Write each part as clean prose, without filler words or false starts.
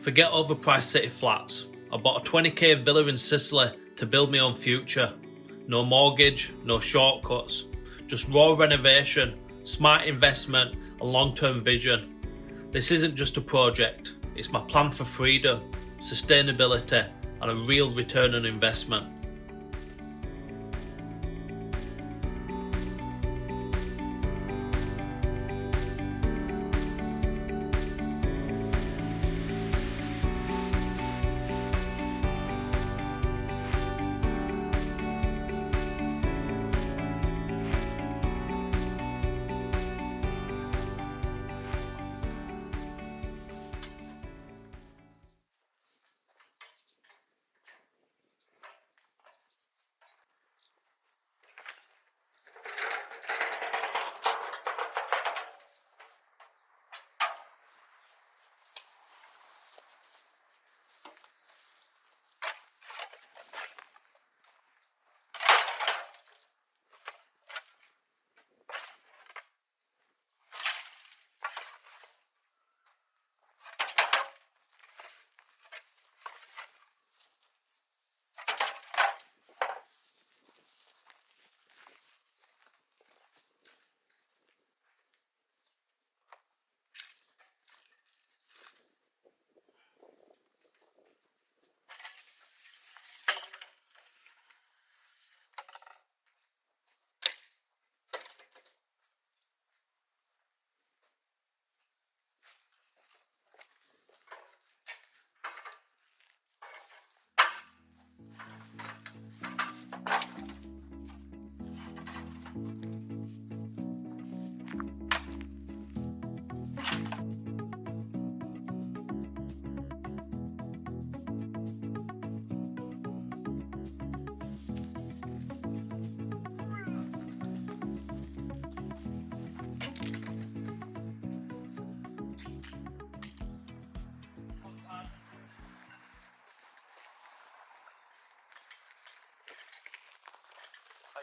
Forget overpriced city flats. I bought a 20k villa in Sicily to build my own future. No mortgage, no shortcuts. Just raw renovation, smart investment and long-term vision. This isn't just a project, it's my plan for freedom, sustainability and a real return on investment.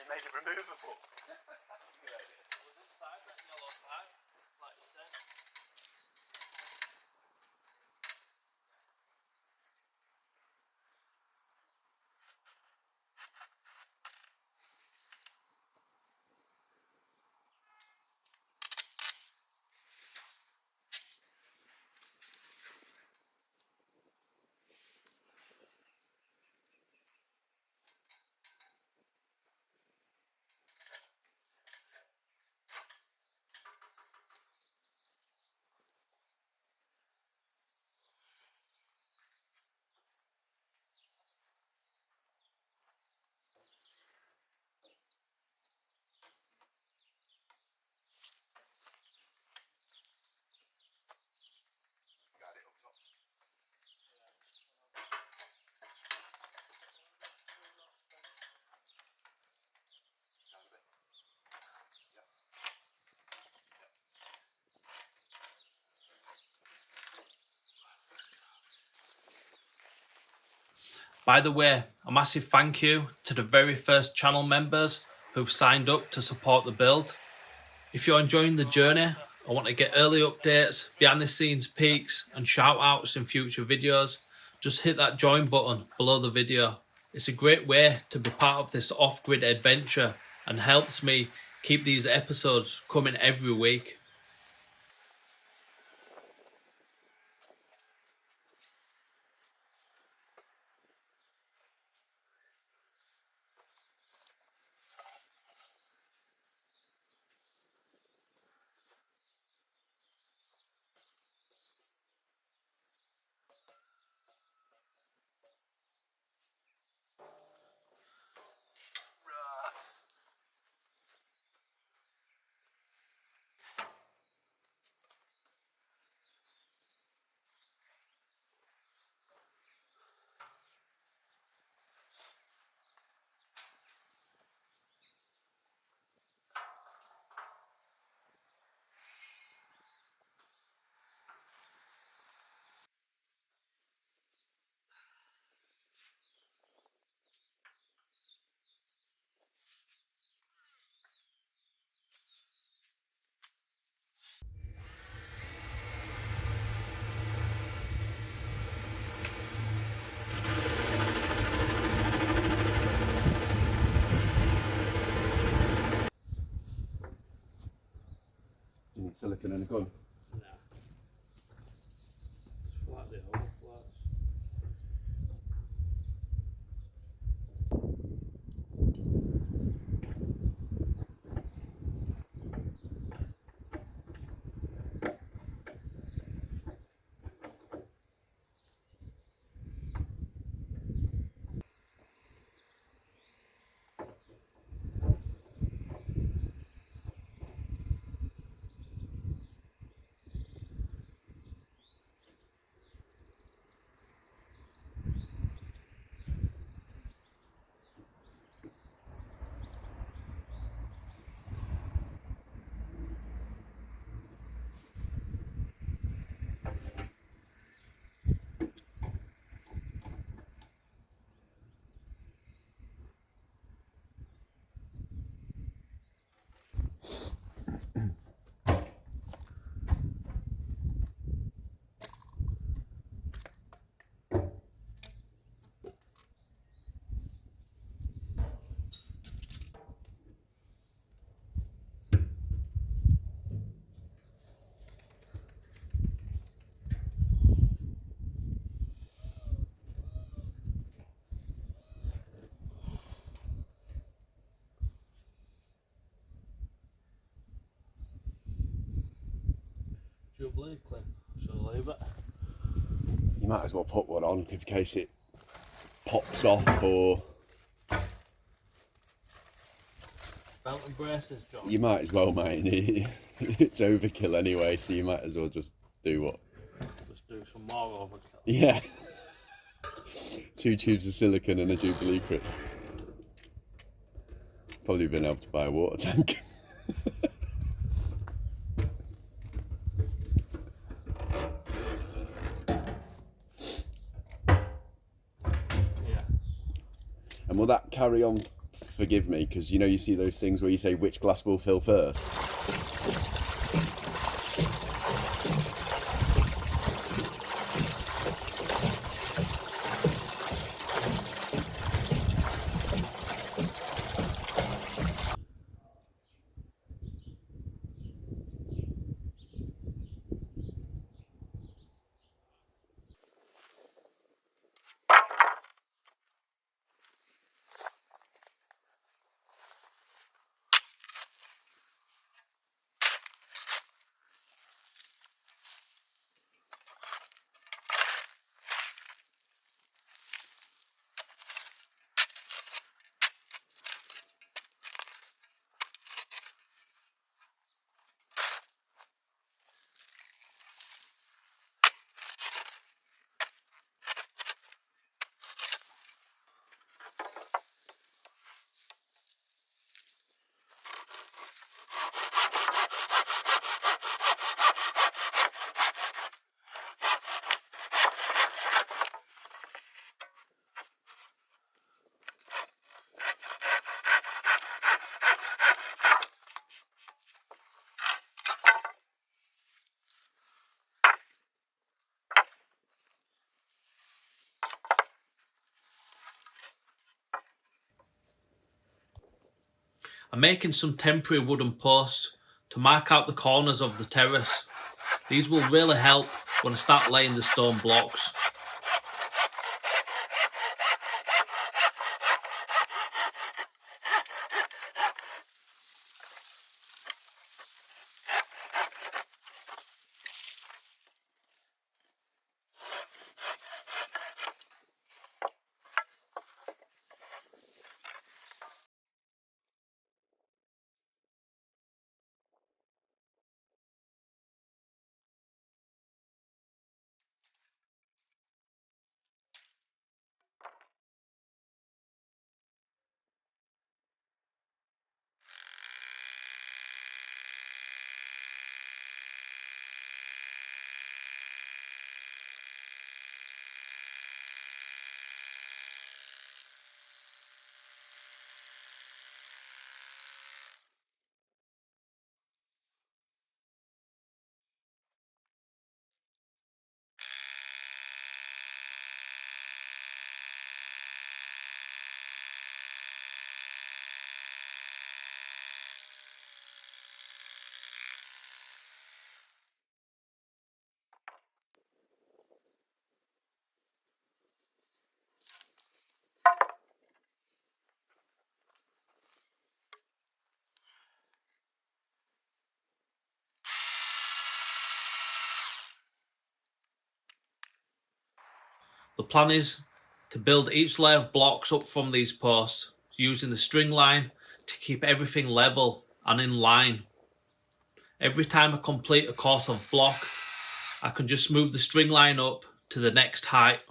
You made it removable. That's a good idea. It was inside that yellow pipe, like you said. Got it up top. Down a bit. Yep. By the way, a massive thank you to the very first channel members who've signed up to support the build. If you're enjoying the journey or want to get early updates, behind the scenes peeks and shout outs in future videos, just hit that join button below the video. It's a great way to be part of this off-grid adventure and helps me keep these episodes coming every week. silicone and a gun. Nah. Just like the overflows. Do you believe, Cliff? Should I leave it? You might as well put one on in case it pops off or... Belt and braces, John. You might as well, mate. It's overkill anyway, so you might as well just do what? Just do some more overkill. Yeah. 2 tubes of silicone and a Jubilee crisp. Probably been able to buy a water tank. Yeah. And will that carry on, forgive me, because you know you see those things where you say which glass will fill first? I'm making some temporary wooden posts to mark out the corners of the terrace. These will really help when I start laying the stone blocks. The plan is to build each layer of blocks up from these posts using the string line to keep everything level and in line. Every time I complete a course of block, I can just move the string line up to the next height.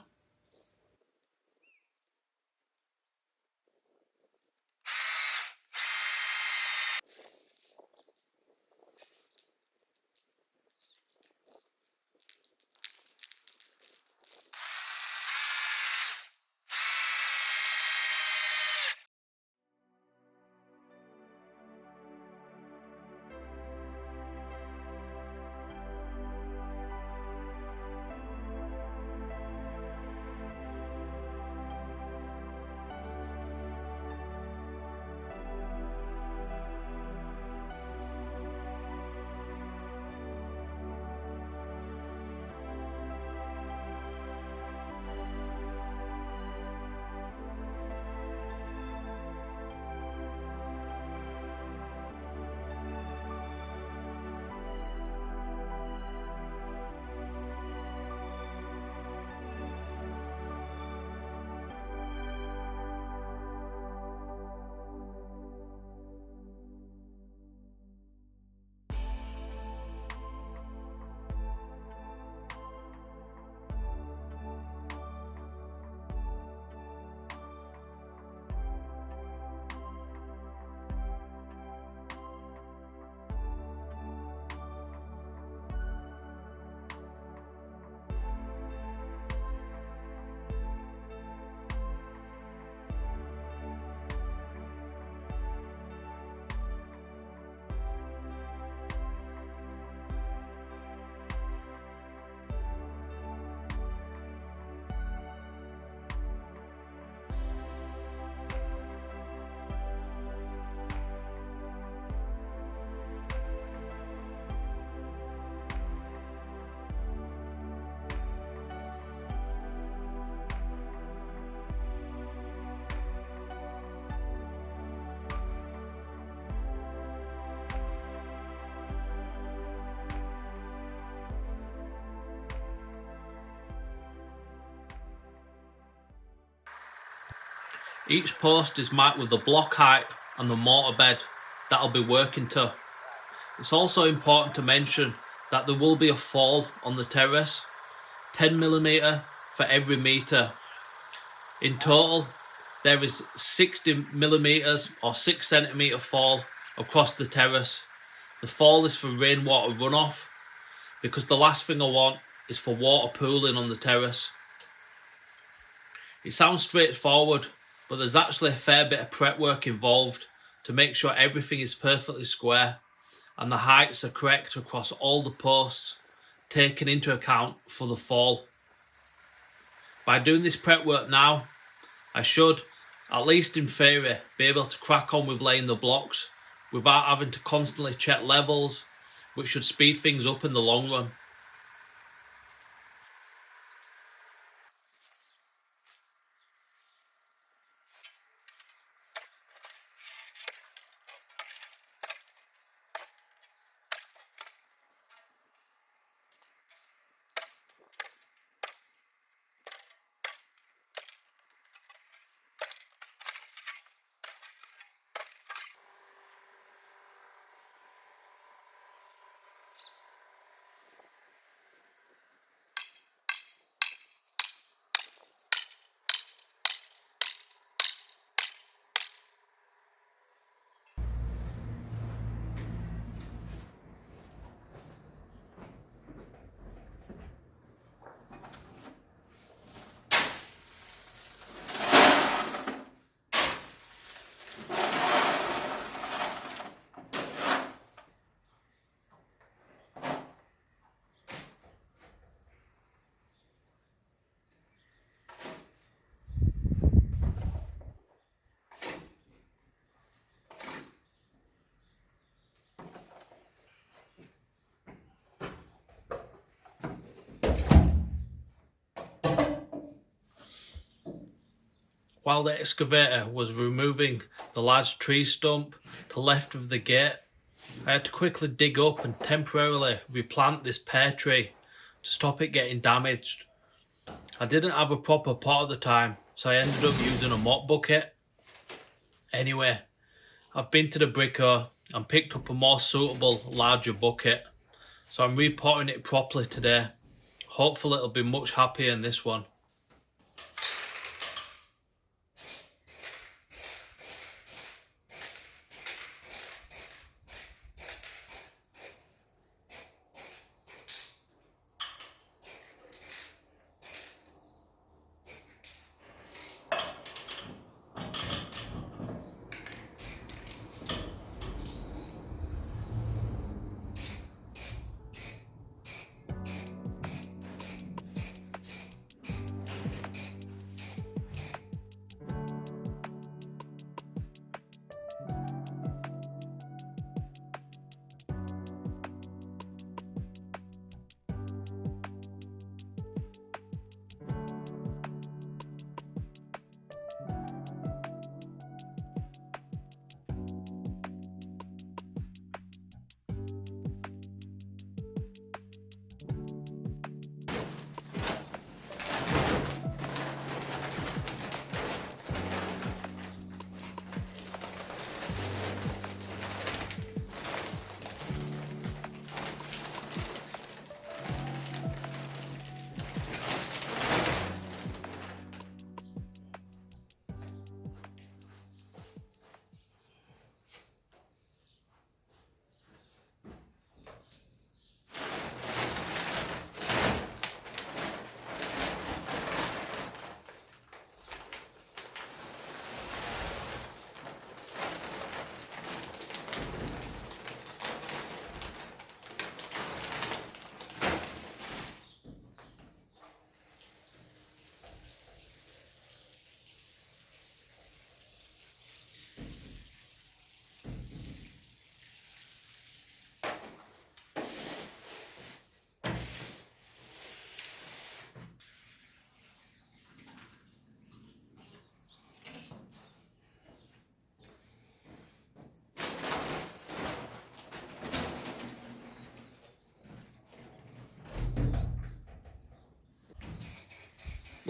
Each post is marked with the block height and the mortar bed that I'll be working to. It's also important to mention that there will be a fall on the terrace, 10mm for every metre. In total, there is 60mm or 6cm fall across the terrace. The fall is for rainwater runoff because the last thing I want is for water pooling on the terrace. It sounds straightforward, but there's actually a fair bit of prep work involved to make sure everything is perfectly square and the heights are correct across all the posts, taking into account for the fall. By doing this prep work now, I should, at least in theory, be able to crack on with laying the blocks without having to constantly check levels, which should speed things up in the long run. While the excavator was removing the large tree stump to the left of the gate, I had to quickly dig up and temporarily replant this pear tree to stop it getting damaged. I didn't have a proper pot at the time, so I ended up using a mop bucket. Anyway, I've been to the bricker and picked up a more suitable, larger bucket, so I'm repotting it properly today. Hopefully it'll be much happier than this one.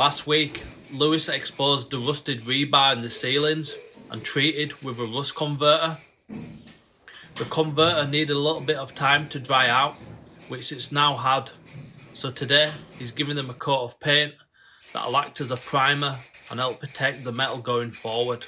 Last week, Lewis exposed the rusted rebar in the ceilings and treated with a rust converter. The converter needed a little bit of time to dry out, which it's now had. So today, he's giving them a coat of paint that'll act as a primer and help protect the metal going forward.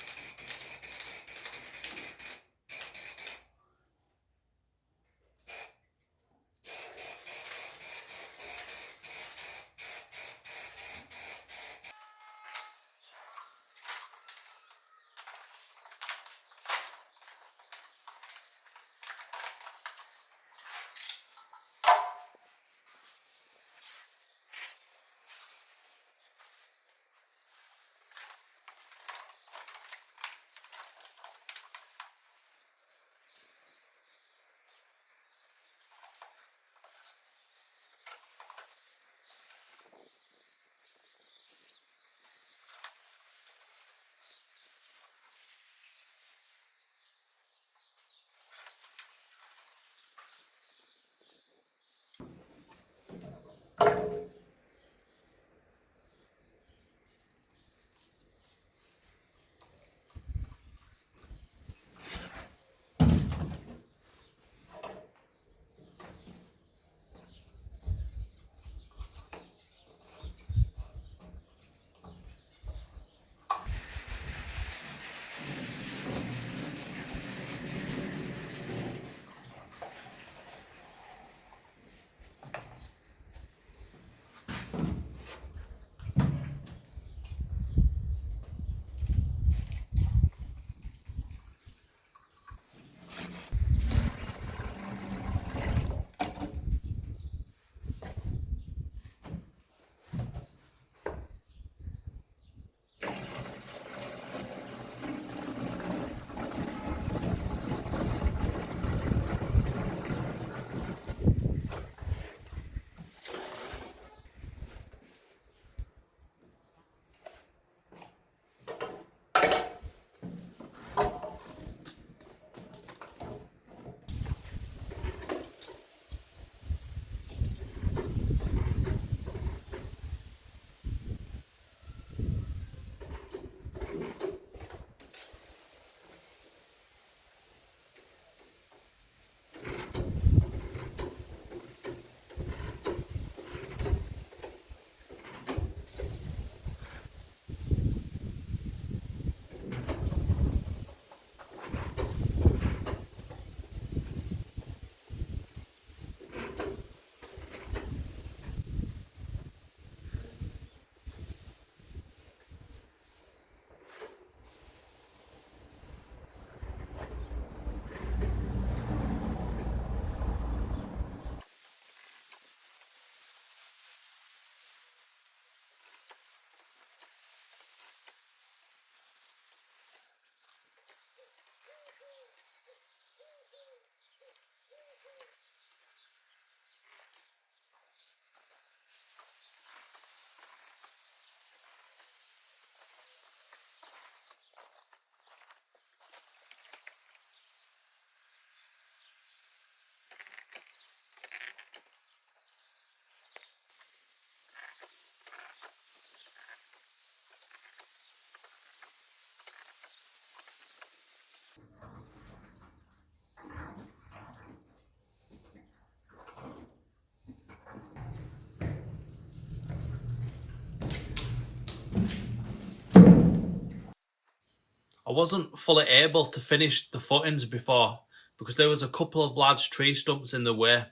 I wasn't fully able to finish the footings before because there was a couple of large tree stumps in the way.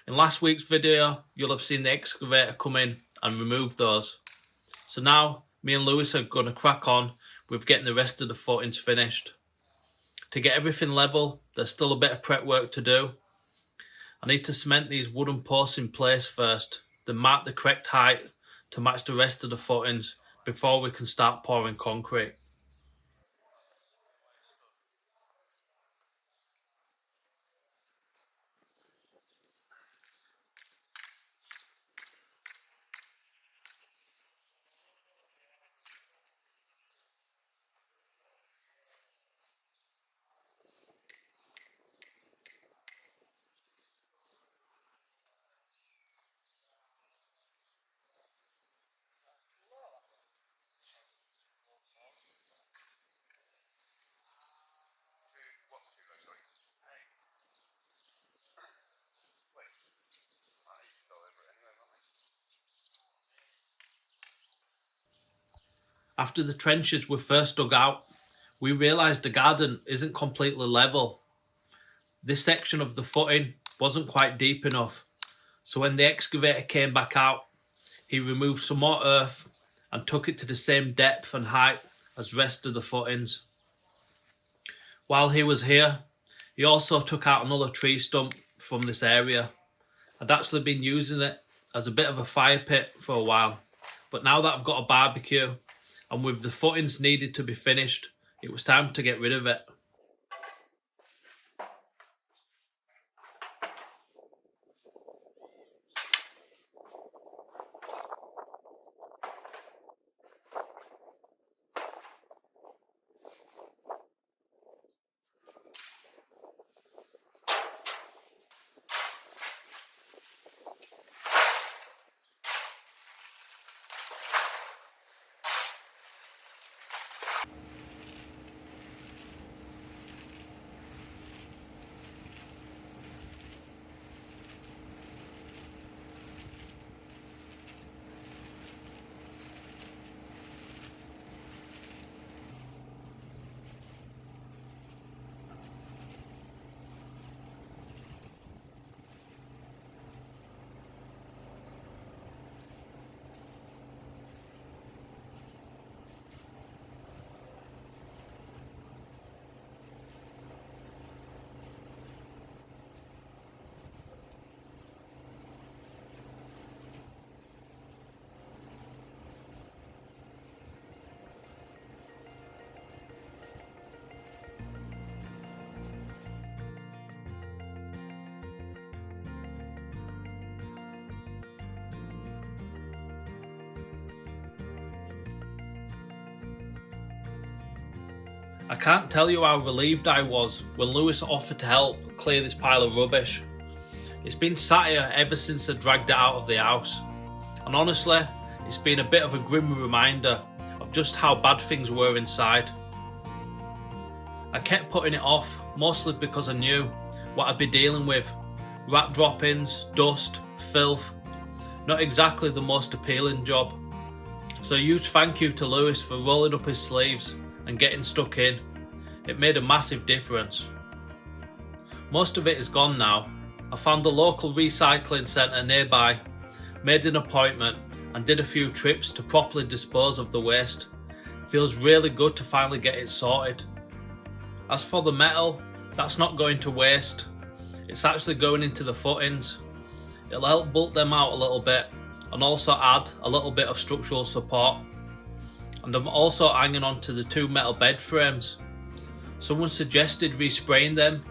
In last week's video, you'll have seen the excavator come in and remove those. So now, me and Lewis are going to crack on with getting the rest of the footings finished. To get everything level, there's still a bit of prep work to do. I need to cement these wooden posts in place first, then mark the correct height to match the rest of the footings before we can start pouring concrete. What's too low, sorry? Wait. I need to go over it anyway, aren't I? After the trenches were first dug out, we realised the garden isn't completely level. This section of the footing wasn't quite deep enough, so when the excavator came back out, he removed some more earth and took it to the same depth and height as the rest of the footings. While he was here, he also took out another tree stump from this area. I'd actually been using it as a bit of a fire pit for a while, but now that I've got a barbecue and with the footings needed to be finished, it was time to get rid of it. I can't tell you how relieved I was when Lewis offered to help clear this pile of rubbish. It's been sat here ever since I dragged it out of the house, and honestly, it's been a bit of a grim reminder of just how bad things were inside. I kept putting it off, mostly because I knew what I'd be dealing with. Rat droppings, dust, filth. Not exactly the most appealing job. So a huge thank you to Lewis for rolling up his sleeves and getting stuck in. It made a massive difference. Most of it is gone now. I found a local recycling centre nearby, made an appointment and did a few trips to properly dispose of the waste. It feels really good to finally get it sorted. As for the metal, that's not going to waste. It's actually going into the footings. It'll help bulk them out a little bit and also add a little bit of structural support. And I'm also hanging on to the two metal bed frames. Someone suggested respraying them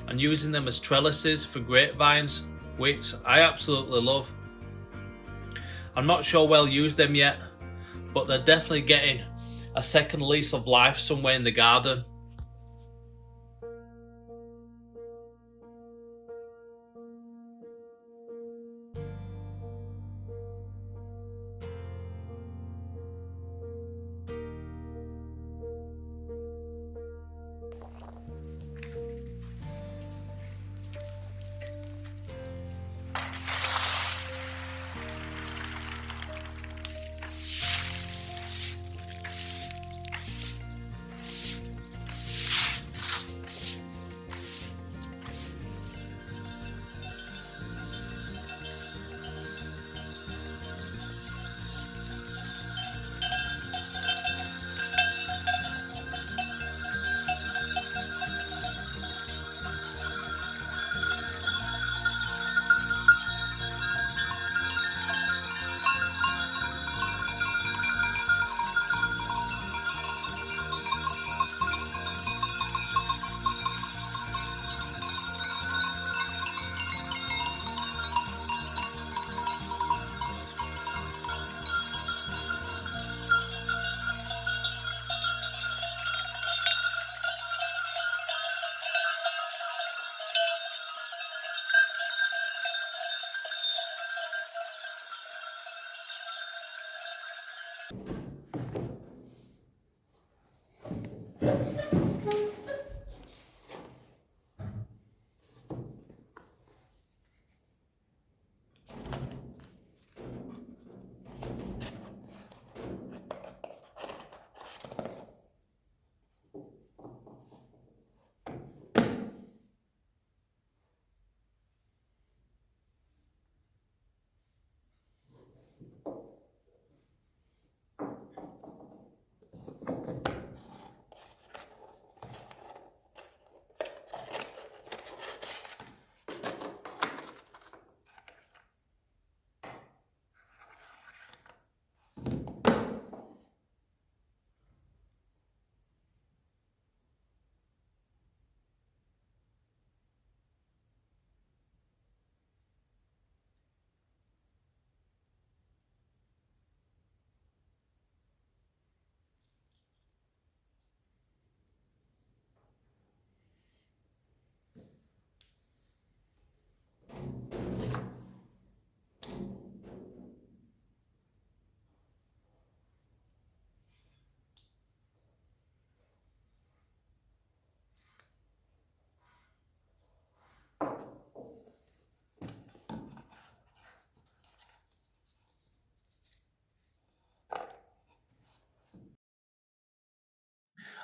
and using them as trellises for grapevines, which I absolutely love. I'm not sure where I'll use them yet, but they're definitely getting a second lease of life somewhere in the garden.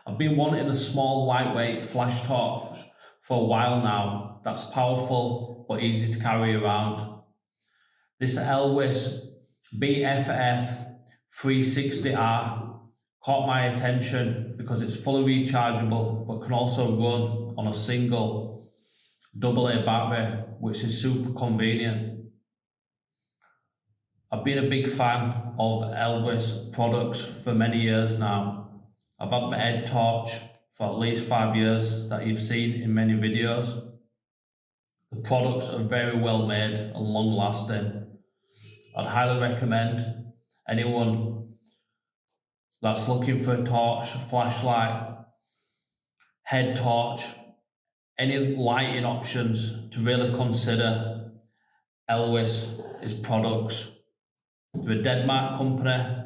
I've been wanting a small lightweight flash torch for a while now that's powerful but easy to carry around. This Elvis BFF 360R caught my attention because it's fully rechargeable but can also run on a single AA battery, which is super convenient. I've been a big fan of Elvis products for many years now. I've had my head torch for at least 5 years that you've seen in many videos. The products are very well made and long lasting. I'd highly recommend anyone that's looking for a torch, flashlight, head torch, any lighting options to really consider Elvis' products. They're a Denmark company